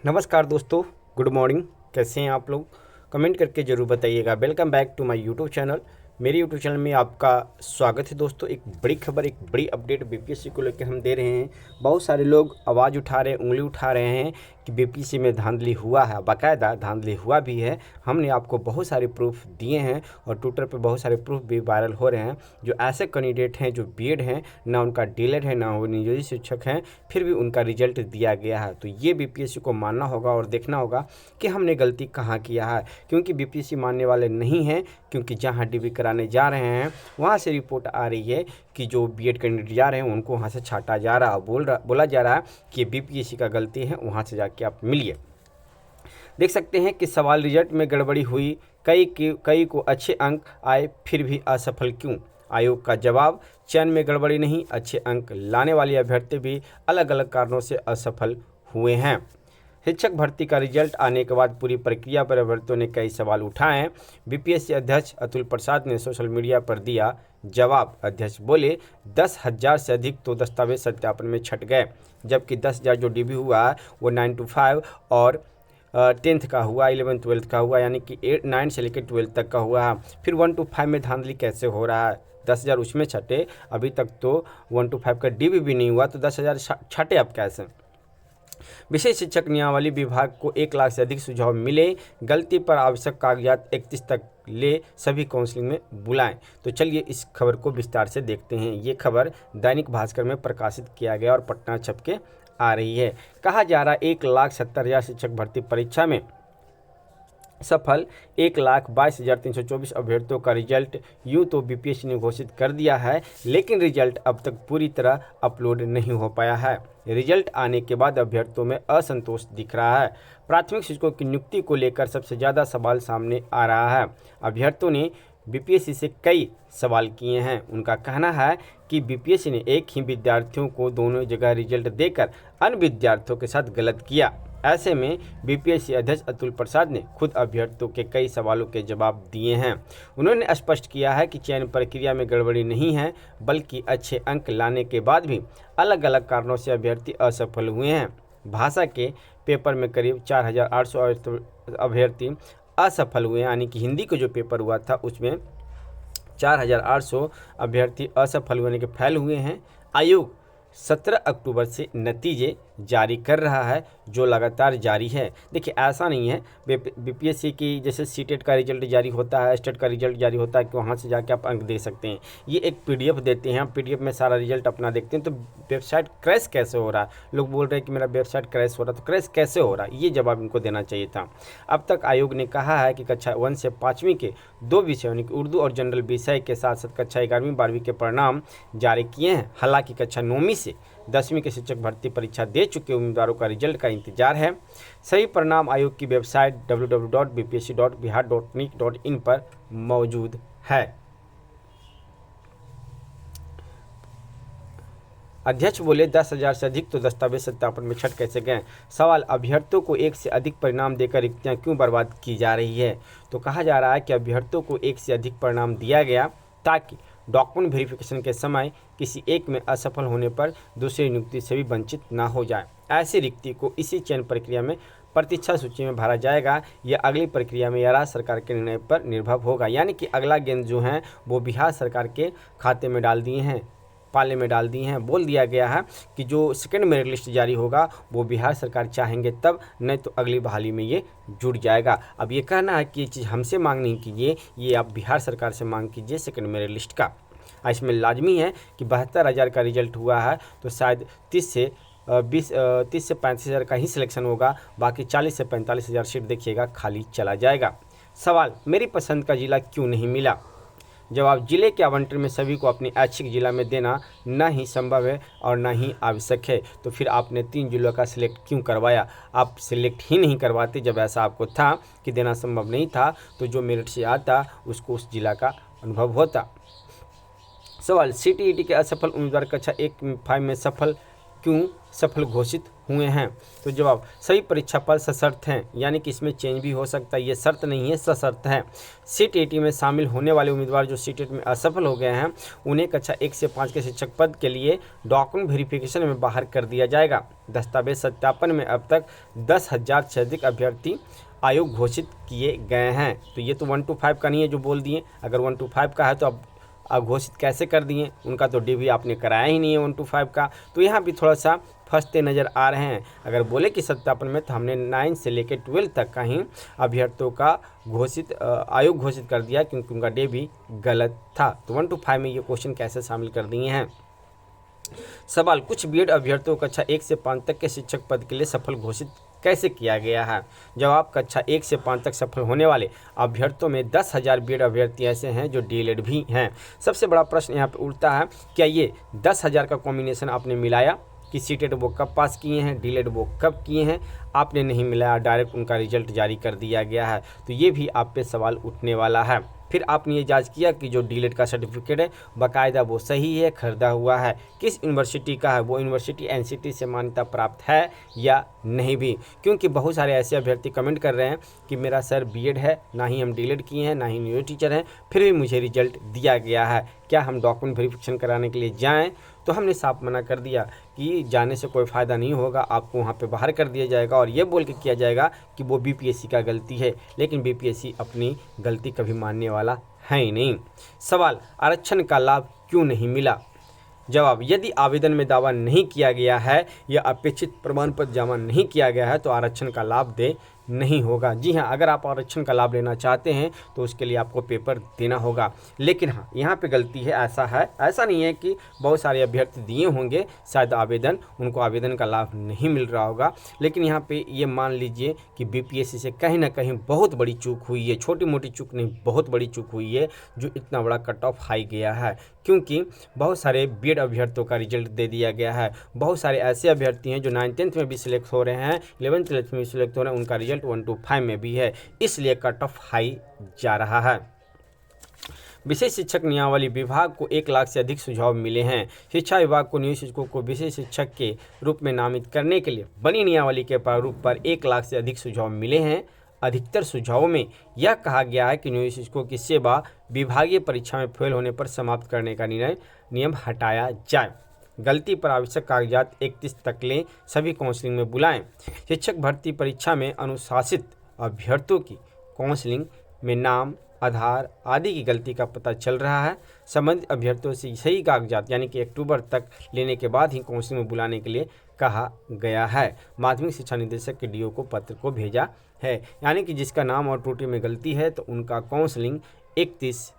नमस्कार दोस्तों, good morning. कैसे हैं आप लोग? कमेंट करके ज़रूर बताइएगा। Welcome back to my YouTube channel. मेरे यूट्यूब चैनल में आपका स्वागत है दोस्तों। एक बड़ी खबर, एक बड़ी अपडेट बीपीएससी को लेकर हम दे रहे हैं। बहुत सारे लोग आवाज़ उठा रहे हैं, उंगली उठा रहे हैं कि बीपीएससी में धांधली हुआ है। बाकायदा धांधली हुआ भी है। हमने आपको बहुत सारे प्रूफ दिए हैं और ट्विटर पे बहुत सारे प्रूफ भी वायरल हो रहे हैं। जो ऐसे कैंडिडेट हैं जो बीएड हैं, ना उनका डीएलएड है, ना वो नियोजित शिक्षक हैं, फिर भी उनका रिजल्ट दिया गया है। तो ये बीपीएससी को मानना होगा और देखना होगा कि हमने गलती कहाँ किया है। क्योंकि बीपीएससी मानने वाले नहीं हैं, क्योंकि जहाँ डीबी कराने जा रहे हैं वहाँ से रिपोर्ट आ रही है कि जो बीएड कैंडिडेट जा रहे हैं उनको वहाँ से छाटा जा रहा है। बोला जा रहा है कि बीपीएससी का गलती है, वहाँ से जाके आप मिलिए। देख सकते हैं कि सवाल रिजल्ट में गड़बड़ी हुई, कई को अच्छे अंक आए फिर भी असफल क्यों? आयोग का जवाब, चयन में गड़बड़ी नहीं, अच्छे अंक लाने वाले अभ्यर्थी भी अलग अलग कारणों से असफल हुए हैं। शिक्षक भर्ती का रिजल्ट आने के बाद पूरी प्रक्रिया पर अभ्यर्थियों ने कई सवाल उठाए। बीपीएससी अध्यक्ष अतुल प्रसाद ने सोशल मीडिया पर दिया जवाब। अध्यक्ष बोले, 10,000 से अधिक तो दस्तावेज सत्यापन में छट गए, जबकि 10,000 जो डीबी हुआ वो 9 to 5 और 10th का हुआ, 11th 12th का हुआ, यानी कि 9 से लेकर 12th तक का हुआ है। फिर 1 to 5 में धांधली कैसे हो रहा है? 10,000 उसमें छटे, अभी तक तो 1 to 5 का डीबी भी नहीं हुआ, तो 10,000 छटे अब कैसे? विशेष शिक्षक नियमावली विभाग को 1 लाख से अधिक सुझाव मिले, गलती पर आवश्यक कागजात 31 तक ले सभी काउंसलिंग में बुलाएं। तो चलिए इस खबर को विस्तार से देखते हैं। ये खबर दैनिक भास्कर में प्रकाशित किया गया और पटना छप के आ रही है। कहा जा रहा 1,70,000 शिक्षक भर्ती परीक्षा में सफल 1,22,324 अभ्यर्थियों का रिजल्ट यूँ तो बीपीएससी ने घोषित कर दिया है, लेकिन रिजल्ट अब तक पूरी तरह अपलोड नहीं हो पाया है। रिजल्ट आने के बाद अभ्यर्थियों में असंतोष दिख रहा है। प्राथमिक शिक्षकों की नियुक्ति को लेकर सबसे ज़्यादा सवाल सामने आ रहा है। अभ्यर्थियों ने बीपीएससी से कई सवाल किए हैं। उनका कहना है कि बीपीएससी ने एक ही विद्यार्थियों को दोनों जगह रिजल्ट देकर अन्य विद्यार्थियों के साथ गलत किया। ऐसे में बीपीएससी अध्यक्ष अतुल प्रसाद ने खुद अभ्यर्थियों के कई सवालों के जवाब दिए हैं। उन्होंने स्पष्ट किया है कि चयन प्रक्रिया में गड़बड़ी नहीं है, बल्कि अच्छे अंक लाने के बाद भी अलग अलग कारणों से अभ्यर्थी असफल हुए हैं। भाषा के पेपर में करीब 4,800 अभ्यर्थी असफल हुए, यानी कि हिंदी का जो पेपर हुआ था उसमें 4,800 अभ्यर्थी असफल होने के फेल हुए हैं। आयोग 17 अक्टूबर से नतीजे जारी कर रहा है, जो लगातार जारी है। देखिए ऐसा नहीं है बीपीएससी की जैसे सीटेट का रिजल्ट जारी होता है, स्टेट का रिजल्ट जारी होता है कि वहाँ से जाके आप अंक दे सकते हैं। ये एक पीडीएफ देते हैं, पीडीएफ में सारा रिजल्ट अपना देखते हैं। तो वेबसाइट क्रैश कैसे हो रहा है? लोग बोल रहे हैं कि मेरा वेबसाइट क्रैश हो रहा है, तो क्रैश कैसे हो रहा है, ये जवाब इनको देना चाहिए था। अब तक आयोग ने कहा है कि कक्षा 1 से 5वीं के 2 विषयों यानी कि उर्दू और जनरल विषय के साथ साथ कक्षा 11वीं 12वीं के परिणाम जारी किए हैं। हालांकि कक्षा 9वीं से 10वीं के शिक्षक भर्ती परीक्षा दे चुके उम्मीदवारों का रिजल्ट का इंतजार है। सही परिणाम आयोग की वेबसाइट www.bpsc.bihar.nic.in पर मौजूद है। अध्यक्ष बोले, 10,000 से अधिक तो दस्तावेज सत्यापन में छट कैसे गए? सवाल, अभ्यर्थियों को 1 से अधिक परिणाम देकर रिक्तियां क्यों बर्बाद की जा रही है? तो कहा जा रहा है कि अभ्यर्थियों को 1 से अधिक परिणाम दिया गया ताकि डॉक्यूमेंट वेरिफिकेशन के समय किसी एक में असफल होने पर दूसरी नियुक्ति से भी वंचित ना हो जाए। ऐसी रिक्ति को इसी चयन प्रक्रिया में प्रतीक्षा सूची में भरा जाएगा। यह अगली प्रक्रिया में या राज्य सरकार के निर्णय पर निर्भर होगा, यानी कि अगला गेंद जो है वो बिहार सरकार के खाते में डाल दिए हैं, पाले में डाल दिए हैं। बोल दिया गया है कि जो सेकंड मेरिट लिस्ट जारी होगा वो बिहार सरकार चाहेंगे तब, नहीं तो अगली बहाली में ये जुड़ जाएगा। अब ये कहना है कि ये चीज़ हमसे मांग नहीं कीजिए, ये आप बिहार सरकार से मांग कीजिए सेकंड मेरिट लिस्ट का। इसमें लाजमी है कि 72,000 का रिजल्ट हुआ है तो शायद 30 से 35,000 का ही सिलेक्शन होगा, बाकी 40 से 45,000 सीट देखिएगा खाली चला जाएगा। सवाल, मेरी पसंद का जिला क्यों नहीं मिला? जवाब, जिले के आवंटन में सभी को अपनी ऐच्छिक जिला में देना न ही संभव है और न ही आवश्यक है। तो फिर आपने 3 जिलों का सिलेक्ट क्यों करवाया? आप सिलेक्ट ही नहीं करवाते। जब ऐसा आपको था कि देना संभव नहीं था तो जो मेरिट से आता उसको उस जिला का अनुभव होता। सवाल, सीटीईटी के असफल उम्मीदवार कक्षा 1 5 में सफल क्यों सफल घोषित हुए हैं? तो जवाब, सभी परीक्षा फल सशर्त हैं, यानी कि इसमें चेंज भी हो सकता है, ये शर्त नहीं है, सशर्त है। सीट 80 में शामिल होने वाले उम्मीदवार जो सीट 8 में असफल हो गए हैं, उन्हें कक्षा 1 से 5 के शिक्षक पद के लिए डॉक्यूमेंट वेरिफिकेशन में बाहर कर दिया जाएगा। दस्तावेज सत्यापन में अब तक 10,000 से अधिक अभ्यर्थी आयोग घोषित किए गए हैं। तो ये तो 1 to 5 का नहीं है जो बोल दिए, अगर 1 to 5 का है तो अब घोषित कैसे कर दिए? उनका तो DV आपने कराया ही नहीं है 1 to 5 का, तो यहाँ भी थोड़ा सा फंसते नज़र आ रहे हैं। अगर बोले कि सत्यापन में, तो हमने 9 से लेकर 12 तक का ही अभ्यर्थियों का आयोग घोषित कर दिया, क्योंकि उनका DV गलत था। तो 1 to 5 में ये क्वेश्चन कैसे शामिल कर दिए हैं? सवाल, कुछ बीएड अभ्यर्थियों को कक्षा 1 से 5 तक के शिक्षक पद के लिए सफल घोषित कैसे किया गया है? जवाब, कक्षा 1 से 5 तक सफल होने वाले अभ्यर्थियों में 10,000 बीएड अभ्यर्थी ऐसे हैं जो DELED भी हैं। सबसे बड़ा प्रश्न यहाँ पे उठता है, क्या ये 10,000 का कॉम्बिनेशन आपने मिलाया कि सीटेट वो कब पास किए हैं, DELED वो कब किए हैं? आपने नहीं मिलाया, डायरेक्ट उनका रिजल्ट जारी कर दिया गया है। तो ये भी आप पे सवाल उठने वाला है। फिर आपने ये जांच किया कि जो DELED का सर्टिफिकेट है बाकायदा वो सही है, खरीदा हुआ है, किस यूनिवर्सिटी का है, वो यूनिवर्सिटी NCT से मान्यता प्राप्त है या नहीं भी। क्योंकि बहुत सारे ऐसे अभ्यर्थी कमेंट कर रहे हैं कि मेरा सर BED है, ना ही हम DELED किए हैं, ना ही न्यू टीचर हैं, फिर भी मुझे रिजल्ट दिया गया है, क्या हम डॉक्यूमेंट वेरिफिकेशन कराने के लिए जाएँ? तो हमने साफ मना कर दिया कि जाने से कोई फ़ायदा नहीं होगा, आपको वहाँ पे बाहर कर दिया जाएगा और ये बोल के किया जाएगा कि वो BPSC का गलती है, लेकिन BPSC अपनी गलती कभी मानने वाला है ही नहीं। सवाल, आरक्षण का लाभ क्यों नहीं मिला? जवाब, यदि आवेदन में दावा नहीं किया गया है या अपेक्षित प्रमाण पत्र जमा नहीं किया गया है तो आरक्षण का लाभ दे नहीं होगा। जी हाँ, अगर आप आरक्षण का लाभ लेना चाहते हैं तो उसके लिए आपको पेपर देना होगा। लेकिन हाँ, यहाँ पे गलती है, ऐसा नहीं है कि बहुत सारे अभ्यर्थी दिए होंगे शायद आवेदन, उनको आवेदन का लाभ नहीं मिल रहा होगा, लेकिन यहाँ पे ये मान लीजिए कि BPSC से कहीं ना कहीं बहुत बड़ी चूक हुई है, छोटी मोटी चूक नहीं, बहुत बड़ी चूक हुई है, जो इतना बड़ा कट ऑफ हाई गया है। क्योंकि बहुत सारे बीएड अभ्यर्थियों का रिजल्ट दे दिया गया है, बहुत सारे ऐसे अभ्यर्थी हैं जो 9th-10th में भी सिलेक्ट हो रहे हैं, 11th-12th में भी सिलेक्ट हो रहे हैं, उनका रिजल्ट 1 to 5 में भी है, इसलिए कट ऑफ हाई जा रहा है। विशेष शिक्षक नियमावली विभाग को 1 लाख से अधिक सुझाव मिले हैं। शिक्षा विभाग को नियोजित शिक्षकों को विशेष शिक्षक के रूप में नामित करने के लिए बनी नियमावली के प्रारूप पर 1 लाख से अधिक सुझाव मिले हैं। अधिकतर सुझावों में यह कहा गया है कि नियोजित शिक्षकों की सेवा विभागीय परीक्षा में फेल होने पर समाप्त करने का नियम हटाया जाए। गलती पर आवश्यक कागजात 31 तक लें, सभी काउंसलिंग में बुलाएं। शिक्षक भर्ती परीक्षा में अनुशासित अभ्यर्थियों की काउंसलिंग में नाम, आधार आदि की गलती का पता चल रहा है। संबंधित अभ्यर्थियों से सही कागजात यानी कि अक्टूबर तक लेने के बाद ही काउंसलिंग में बुलाने के लिए कहा गया है। माध्यमिक शिक्षा निदेशक के DO को पत्र को भेजा है, यानी कि जिसका नाम और त्रुटि में गलती है तो उनका काउंसलिंग 31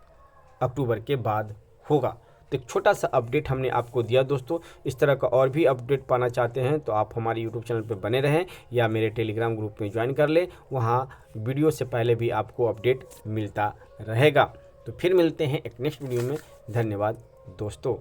अक्टूबर के बाद होगा। तो एक छोटा सा अपडेट हमने आपको दिया दोस्तों। इस तरह का और भी अपडेट पाना चाहते हैं तो आप हमारे यूट्यूब चैनल पर बने रहें या मेरे टेलीग्राम ग्रुप में ज्वाइन कर लें, वहाँ वीडियो से पहले भी आपको अपडेट मिलता रहेगा। तो फिर मिलते हैं एक नेक्स्ट वीडियो में। धन्यवाद दोस्तों।